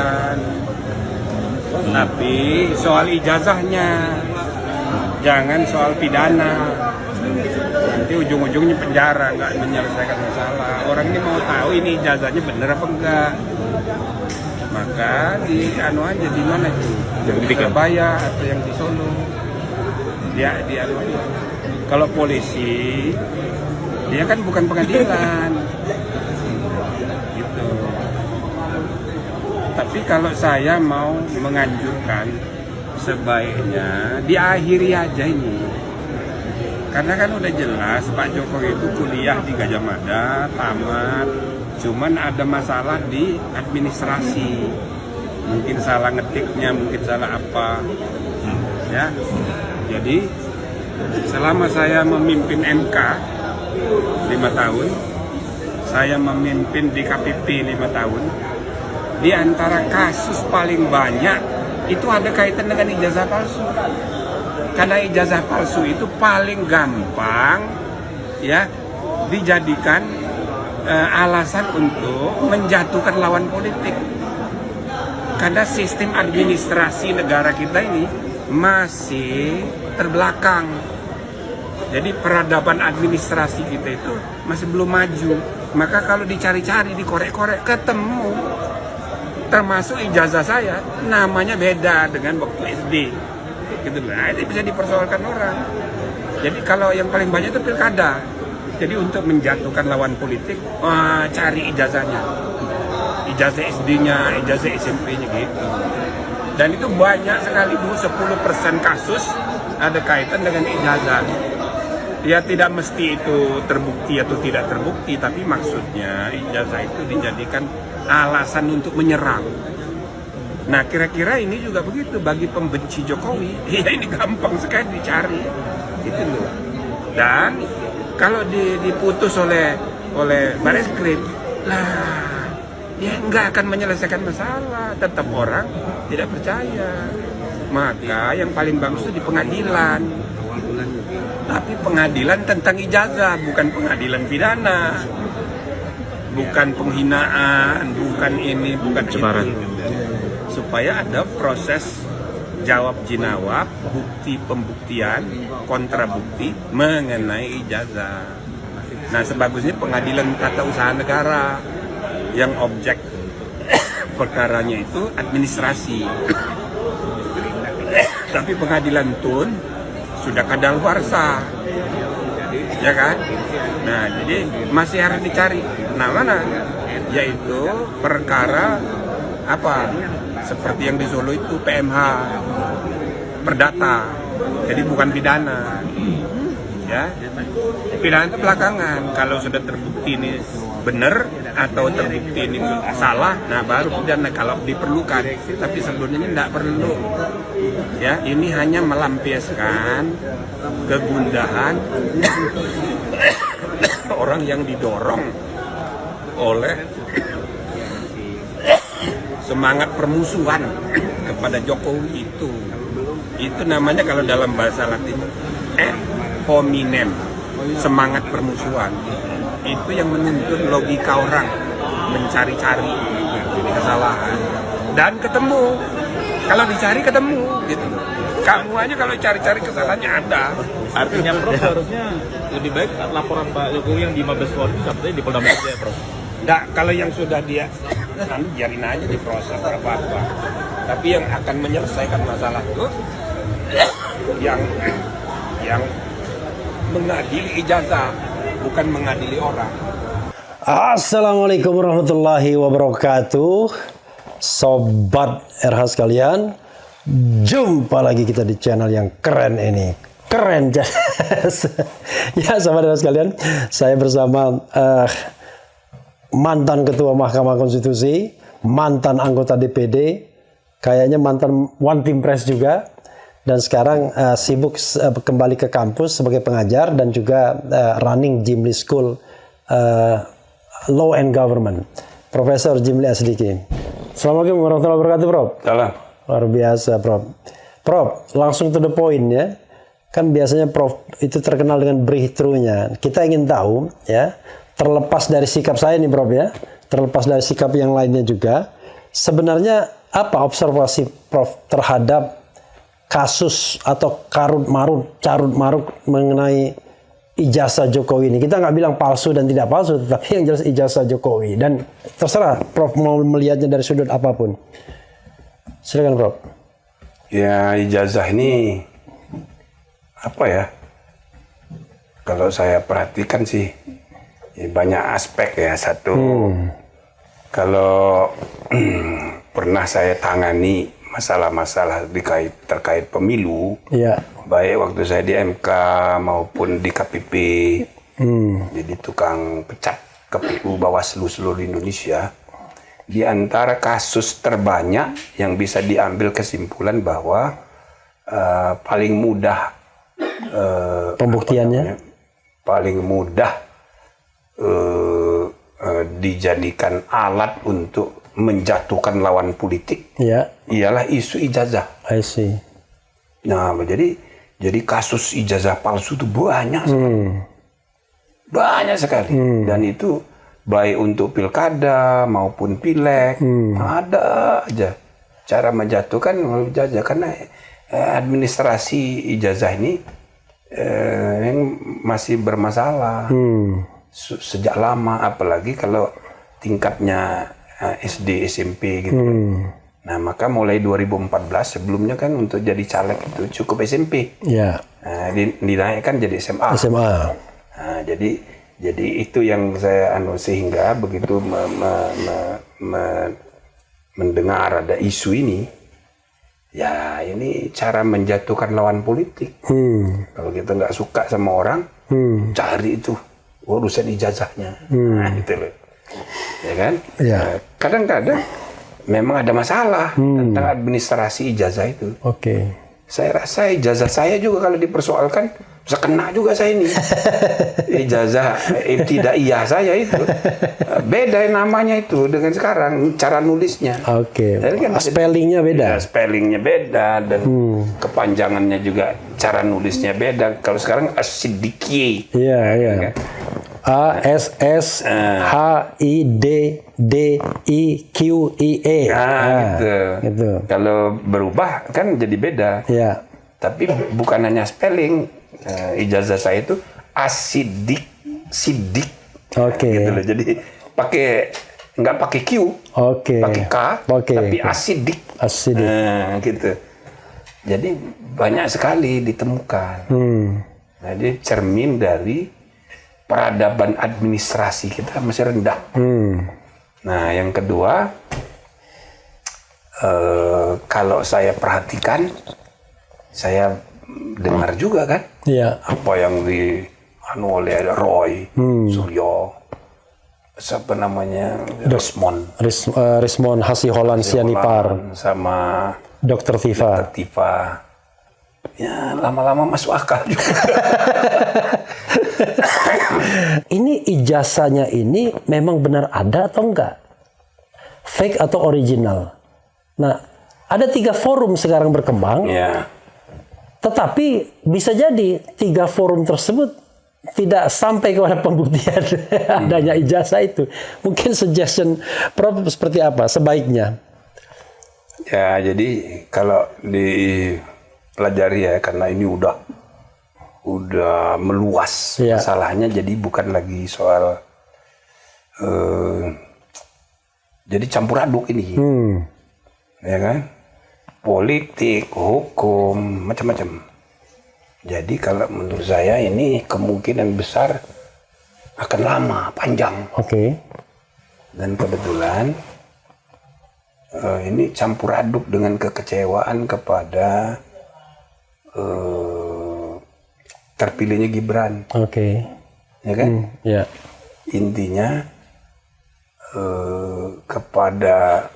pengadilan. Tapi soal ijazahnya, jangan soal pidana. Nanti ujung-ujungnya penjara, nggak menyelesaikan masalah. Orang ini mau tahu ini ijazahnya bener apa enggak. Maka di aja di mana itu? Di Surabaya atau yang di Solo. Dia di aja. Kalau polisi, dia kan bukan pengadilan. Gitu. Tapi kalau saya mau menganjurkan, sebaiknya diakhiri aja ini. Karena kan udah jelas Pak Jokowi itu kuliah di Gajah Mada, tamat. Cuman ada masalah di administrasi. Mungkin salah ngetiknya, mungkin salah apa. Ya. Jadi selama saya memimpin MK 5 tahun, saya memimpin di KPP 5 tahun, di antara kasus paling banyak itu ada kaitan dengan ijazah palsu. Karena ijazah palsu itu paling gampang ya dijadikan alasan untuk menjatuhkan lawan politik. Karena sistem administrasi negara kita ini masih terbelakang. Jadi peradaban administrasi kita itu masih belum maju. Maka kalau dicari-cari, dikorek-korek, ketemu. Termasuk ijazah saya, namanya beda dengan waktu SD. Gitu. Nah, itu bisa dipersoalkan orang. Jadi kalau yang paling banyak itu pilkada. Jadi untuk menjatuhkan lawan politik, cari ijazahnya. Ijazah SD-nya, ijazah SMP-nya gitu. Dan itu banyak sekali, Bu, 10% kasus ada kaitan dengan ijazah. Ya tidak mesti itu terbukti atau tidak terbukti, tapi maksudnya ijazah itu dijadikan alasan untuk menyerang. Nah kira-kira ini juga begitu bagi pembenci Jokowi. Ya ini gampang sekali dicari, gitu loh. Dan kalau diputus oleh Bareskrim, lah dia nggak akan menyelesaikan masalah. Tetap orang tidak percaya. Maka yang paling bagus itu di pengadilan. Tapi pengadilan tentang ijazah, bukan pengadilan pidana, bukan penghinaan, bukan ini, bukan itu. Supaya ada proses jawab jinawab, bukti pembuktian, kontrabukti mengenai ijazah. Nah sebagusnya pengadilan tata usaha negara yang objek perkaranya itu administrasi. Tapi pengadilan tun sudah kadaluarsa, ya kan? Nah jadi masih harus dicari. Nah mana? Yaitu perkara apa? Seperti yang di Solo itu PMH perdata, jadi bukan pidana, ya. Pidana itu belakangan. Kalau sudah terbukti ini benar atau terbukti ini salah, nah baru pidana kalau diperlukan. Tapi sebelumnya ini tidak perlu. Ya, ini hanya melampiaskan kegundahan orang yang didorong oleh semangat permusuhan kepada Jokowi itu namanya kalau dalam bahasa Latin hominem, semangat permusuhan. Itu yang menuntun logika orang mencari-cari kesalahan dan ketemu. Kalau dicari ketemu gitu. Kamu aja kalau cari-cari kesalahannya ada. Artinya Prof harusnya lebih baik laporan Pak Jokowi yang di Mabes Polri sampai di Polda Metro Jaya, Prof. Nggak, kalau yang sudah dia nanti biarin aja diproses apa-apa. Tapi yang akan menyelesaikan masalah itu yang mengadili ijazah, bukan mengadili orang. Assalamualaikum warahmatullahi wabarakatuh. Sobat RH sekalian, jumpa lagi kita di channel yang keren ini. Keren ya sobat RH sekalian, saya bersama mantan Ketua Mahkamah Konstitusi, mantan anggota DPD, kayaknya mantan One Team Press juga, dan sekarang sibuk kembali ke kampus sebagai pengajar dan juga running Jimli School Law and Government, Profesor Jimli Asdiki. Assalamualaikum warahmatullahi wabarakatuh, Prof. Salam. Luar biasa, Prof. Prof, langsung to the point ya. Kan biasanya Prof itu terkenal dengan breakthrough-nya. Kita ingin tahu ya, terlepas dari sikap saya nih Prof ya, terlepas dari sikap yang lainnya juga, sebenarnya apa observasi Prof terhadap kasus atau carut marut mengenai ijazah Jokowi ini? Kita nggak bilang palsu dan tidak palsu, tetapi yang jelas ijazah Jokowi. Dan terserah Prof mau melihatnya dari sudut apapun. Silakan Prof. Ya, ijazah ini apa ya? Kalau saya perhatikan sih ya banyak aspek ya. Satu, kalau pernah saya tangani masalah-masalah terkait pemilu, Ya. baik waktu saya di MK maupun di KPP, jadi tukang pecat KPU Bawaslu seluruh Indonesia. Di antara kasus terbanyak yang bisa diambil kesimpulan bahwa paling mudah Pembuktiannya? paling mudah dijadikan alat untuk menjatuhkan lawan politik Ya. ialah isu ijazah. I see. Nah, jadi kasus ijazah palsu itu banyak sekali. Banyak sekali. Dan itu baik untuk pilkada maupun pileg, ada aja cara menjatuhkan ijazah karena administrasi ijazah ini yang masih bermasalah sejak lama, apalagi kalau tingkatnya SD, SMP gitu. Nah, maka mulai 2014 sebelumnya kan untuk jadi caleg itu cukup SMP. Ya. Nah, dinaikkan jadi SMA. SMA. Nah, jadi itu yang saya sehingga begitu mendengar ada isu ini, ya ini cara menjatuhkan lawan politik. Kalau kita nggak suka sama orang, cari itu urusan ijazahnya. Nah, gitu loh. Ya kan? Ya. Nah, kadang-kadang memang ada masalah tentang administrasi ijazah itu. Oke. Saya rasa ijazah saya juga kalau dipersoalkan bisa kena juga saya ini. Ijazah tidak iya saya itu. Beda namanya itu dengan sekarang cara nulisnya. Oke. Jadi kan Spellingnya beda. Ya, spellingnya beda dan kepanjangannya juga cara nulisnya beda. Kalau sekarang asidiki. Iya, iya. A-S-S-H-I-D-D-I-Q-I-E. Nah, gitu. Gitu. Kalau berubah kan jadi beda. Ya. Tapi bukan hanya spelling, ijazah saya itu sidik. Oke. Gitu loh. Jadi nggak pakai Q, Oke. pakai K, Oke. tapi asidik. Asidik. Nah, gitu. Jadi banyak sekali ditemukan. Nah, dia cermin dari peradaban administrasi kita masih rendah. Nah, yang kedua, kalau saya perhatikan, saya dengar juga kan, apa yang oleh Roy Suryo, siapa namanya, Rismon Hasiholan Sianipar sama Dr. Tifa. Ya, lama-lama masuk akal juga. Ini ijazahnya ini memang benar ada atau enggak? Fake atau original? Nah, ada 3 forum sekarang berkembang. Ya. Tetapi bisa jadi 3 forum tersebut tidak sampai kepada pembuktian adanya ijazah itu. Mungkin suggestion Prof seperti apa sebaiknya? Ya, jadi kalau dipelajari ya, karena ini udah meluas masalahnya, jadi bukan lagi soal jadi campur aduk ini, ya kan, politik, hukum, macam-macam. Jadi kalau menurut saya ini kemungkinan besar akan lama, panjang. Oke. Dan kebetulan ini campur aduk dengan kekecewaan kepada terpilihnya Gibran. Oke. Ya kan? Ya. Intinya kepada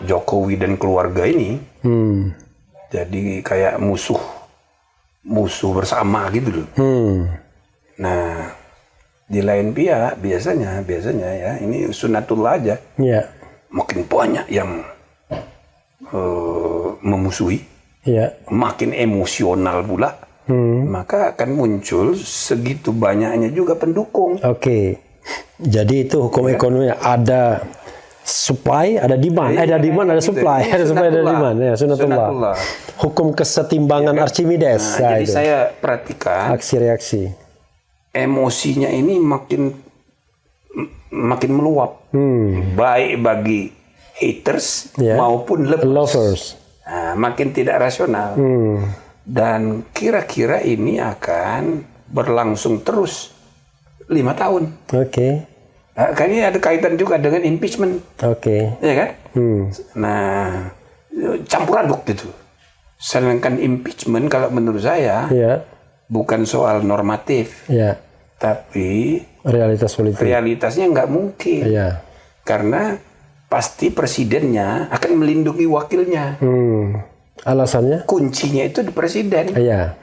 Jokowi dan keluarga ini jadi kayak musuh bersama gitu loh. Nah, di lain pihak biasanya ya ini sunatullah aja. Ya. Makin banyak yang memusuhi, makin emosional pula, maka akan muncul segitu banyaknya juga pendukung. Oke. Jadi itu hukum ekonomi ada supply, ada demand, ada demand, ada gitu. supply, Ini ada supply, ada sunatullah. demand, ya sunatullah. Sunatullah. Hukum kesetimbangan Archimedes, Nah, jadi itu. saya perhatikan Aksi reaksi. emosinya ini makin meluap, baik bagi haters Ya. maupun Lovers. Nah, makin tidak rasional. Dan kira-kira ini akan berlangsung terus 5 tahun. Oke, Nah, kan ini ada kaitan juga dengan impeachment, oke. ya kan? Nah, campur aduk gitu. Sedangkan impeachment kalau menurut saya Ya, bukan soal normatif, ya. tapi Realitas politik. realitasnya nggak mungkin. Ya. Karena pasti presidennya akan melindungi wakilnya. Alasannya? Kuncinya itu di presiden. Ya.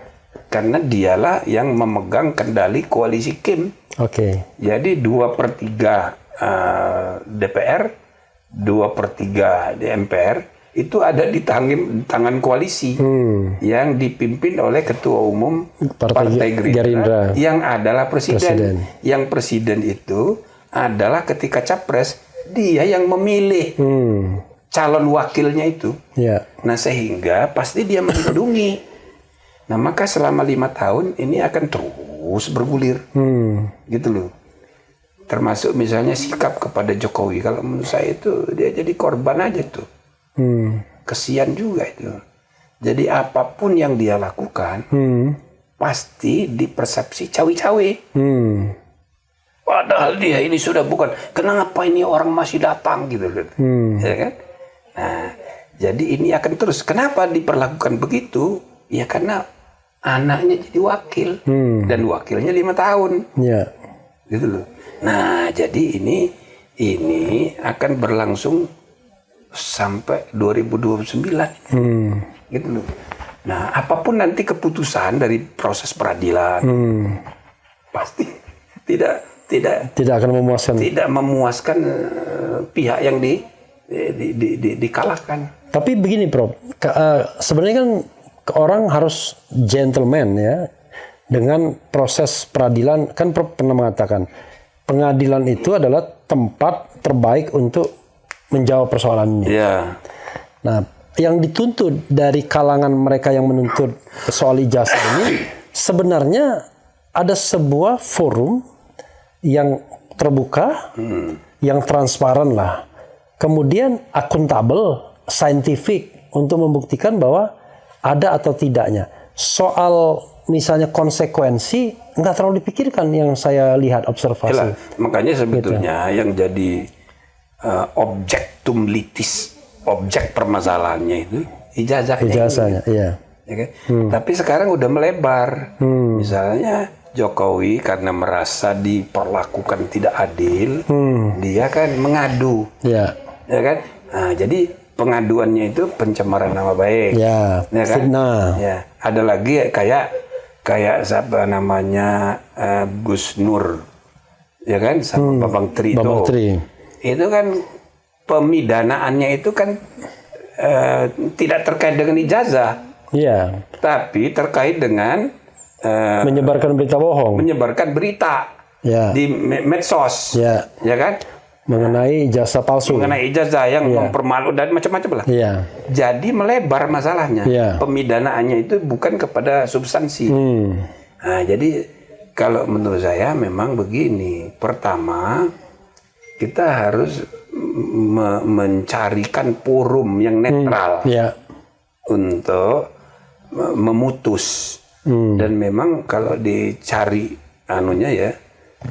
Karena dialah yang memegang kendali koalisi Kim. Oke. Jadi 2/3 DPR, 2/3 di MPR itu ada di tangan koalisi yang dipimpin oleh Ketua Umum Partai Gerindra yang adalah presiden. Yang presiden itu adalah ketika capres dia yang memilih calon wakilnya itu. Ya. Nah sehingga pasti dia melindungi. Nah maka selama 5 tahun ini akan terus bergulir, gitu loh. Termasuk misalnya sikap kepada Jokowi. Kalau menurut saya itu dia jadi korban aja tuh. Kesian juga itu. Jadi apapun yang dia lakukan pasti dipersepsi cawe-cawe. Padahal dia ini sudah bukan. Kenapa ini orang masih datang gitu, ya kan? Nah, jadi ini akan terus. Kenapa diperlakukan begitu? Ya karena anaknya jadi wakil dan wakilnya 5 tahun, Ya. gitu loh. Nah, jadi ini akan berlangsung sampai 2029, gitu loh. Nah, apapun nanti keputusan dari proses peradilan, pasti tidak Tidak akan memuaskan. tidak memuaskan pihak yang dikalahkan. Tapi begini, Prof. Sebenarnya kan orang harus gentleman ya dengan proses peradilan. Kan Prof pernah mengatakan pengadilan itu adalah tempat terbaik untuk menjawab persoalannya. Ya. Nah, yang dituntut dari kalangan mereka yang menuntut soal ijazah ini sebenarnya ada sebuah forum yang terbuka, yang transparan lah. Kemudian akuntabel, saintifik untuk membuktikan bahwa ada atau tidaknya. Soal misalnya konsekuensi nggak terlalu dipikirkan yang saya lihat observasi. Yalah, makanya sebetulnya yang jadi objektum litis, objek permasalahannya itu ijazahnya. Ijazahnya, iya. Ya kan? Tapi sekarang udah melebar. Misalnya Jokowi karena merasa diperlakukan tidak adil, dia kan mengadu, Iya. ya kan? Nah, jadi pengaduannya itu pencemaran nama baik, Ya, ya kan? fitnah. Ya, ada lagi kayak siapa namanya Gus Nur, ya kan, sama Bambang Tri Bambang Tri. itu kan pemidanaannya itu kan tidak terkait dengan ijazah, Iya. tapi terkait dengan Menyebarkan berita bohong. menyebarkan berita Ya. di medsos, Ya. ya kan, Mengenai ijazah palsu. mengenai ijazah yang mempermalukan dan macam-macam lah. Iya. Jadi melebar masalahnya. Iya. Pemidanaannya itu bukan kepada substansi. Nah, jadi kalau menurut saya memang begini. Pertama, kita harus mencarikan forum yang netral Iya. untuk memutus. Dan memang kalau dicari anunya ya,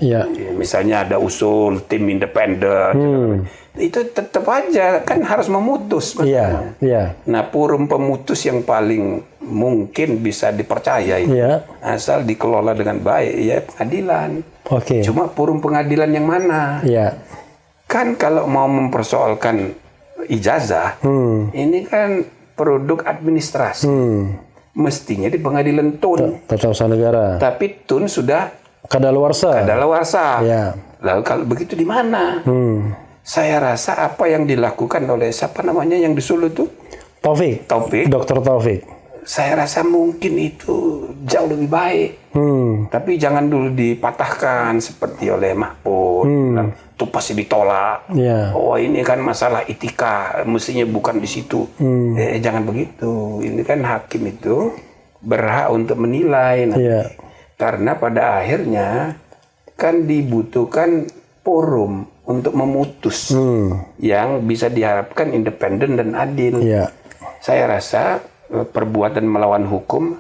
Iya. misalnya ada usul tim independen, itu tetap aja kan harus memutus. Iya. Iya. Nah, forum pemutus yang paling mungkin bisa dipercaya itu Iya. asal dikelola dengan baik ya pengadilan. Oke. Cuma forum pengadilan yang mana? Iya. Kan kalau mau mempersoalkan ijazah, ini kan produk administrasi. Mestinya di pengadilan TUN. Tata usaha negara. Tapi TUN sudah Kadaluarsa. kadaluarsa. Ya. Lalu kalau begitu di mana? Saya rasa apa yang dilakukan oleh siapa namanya yang di Solo itu? Taufik. Taufik. Dr. Taufik. Saya rasa mungkin itu jauh lebih baik. Tapi jangan dulu dipatahkan seperti oleh Mahfud. Itu pasti ditolak. Ya. Oh ini kan masalah etika, mestinya bukan di situ. Jangan begitu. Ini kan hakim itu berhak untuk menilai. Nanti. Ya. Karena pada akhirnya kan dibutuhkan forum untuk memutus yang bisa diharapkan independen dan adil. Ya. Saya rasa perbuatan melawan hukum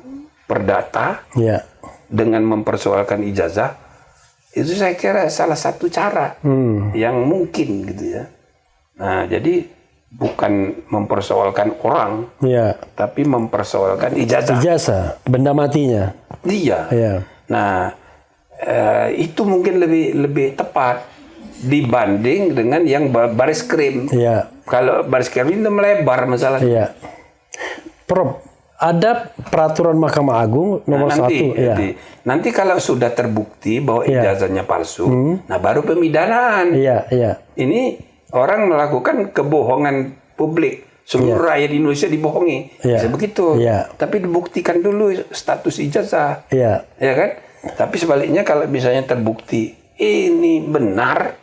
perdata Ya. dengan mempersoalkan ijazah itu saya kira salah satu cara yang mungkin gitu ya. Nah, jadi bukan mempersoalkan orang, Ya. tapi mempersoalkan ijazah. Ijazah, benda matinya. Iya. Ya. Nah, itu mungkin lebih tepat dibanding dengan yang baris krim. Ya. Kalau baris krim itu melebar masalahnya. Iya. Prof, ada peraturan Mahkamah Agung nomor 1. Ya. Nanti kalau sudah terbukti bahwa Iya. ijazahnya palsu, nah baru pemidanaan. Iya, iya. Ini orang melakukan kebohongan publik. Seluruh rakyat Indonesia dibohongi. Iya. Bisa begitu. Iya. Tapi dibuktikan dulu status ijazah. Iya. Ya kan? Tapi sebaliknya kalau misalnya terbukti ini benar,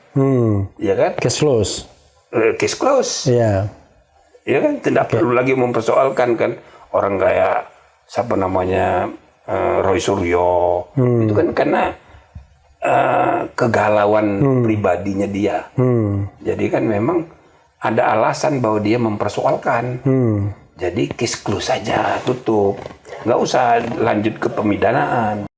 ya kan? Case close. Case close. Iya. Ya kan? Tidak perlu lagi mempersoalkan kan orang kayak siapa namanya Roy Suryo. Itu kan karena kegalauan pribadinya dia. Jadi kan memang ada alasan bahwa dia mempersoalkan. Jadi case close saja, tutup. Nggak usah lanjut ke pemidanaan.